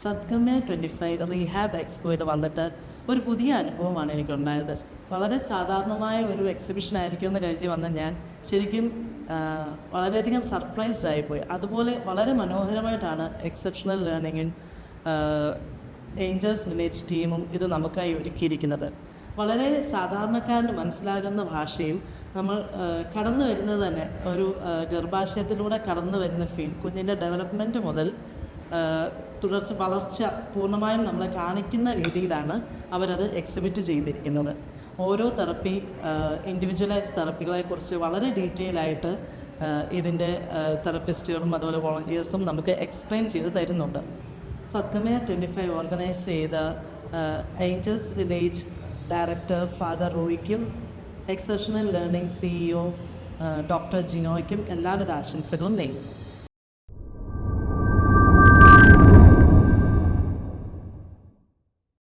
സദ്ഗമ്യ 25 rehab എക്സ്പോയിൽ വന്നിട്ട് ഒരു പുതിയ അനുഭവമാണ് എനിക്കുണ്ടായത്. വളരെ സാധാരണമായ ഒരു എക്സിബിഷൻ ആയിരിക്കും എന്ന് കരുതി വന്ന ഞാൻ ശരിക്കും വളരെയധികം സർപ്രൈസ്ഡ് ആയിപ്പോയി. അതുപോലെ വളരെ മനോഹരമായിട്ടാണ് എക്സെപ്ഷണൽ ലേണിംഗും ഏഞ്ചൽസ് വില്ലേജ് ടീമും ഇത് നമുക്കായി ഒരുക്കിയിരിക്കുന്നത്. വളരെ സാധാരണക്കാരന് മനസ്സിലാകുന്ന ഭാഷയും നമ്മൾ കടന്നു വരുന്നത് തന്നെ ഒരു ഗർഭാശയത്തിലൂടെ കടന്നു വരുന്ന ഫീൽ, കുഞ്ഞിൻ്റെ ഡെവലപ്മെൻറ്റ് മുതൽ തുടർച്ച വളർച്ച പൂർണ്ണമായും നമ്മളെ കാണിക്കുന്ന രീതിയിലാണ് അവരത് എക്സിബിറ്റ് ചെയ്തിരിക്കുന്നത്. ഓരോ തെറപ്പി ഇൻഡിവിജ്വലൈസ് തെറപ്പികളെക്കുറിച്ച് വളരെ ഡീറ്റെയിൽ ആയിട്ട് ഇതിൻ്റെ തെറപ്പിസ്റ്റുകളും അതുപോലെ വോളണ്ടിയേഴ്സും നമുക്ക് എക്സ്പ്ലെയിൻ ചെയ്ത് തരുന്നുണ്ട്. സദ്ഗമ്യ 25 ഓർഗനൈസ് ചെയ്ത ഏഞ്ചൽസ് വില്ലേജ് ഡയറക്ടർ ഫാദർ റോയിക്കും എക്സെപ്ഷണൽ ലേണിംഗ് CEO ഡോക്ടർ ജിനോയ്ക്കും എല്ലാവിധ ആശംസകളും നേരും.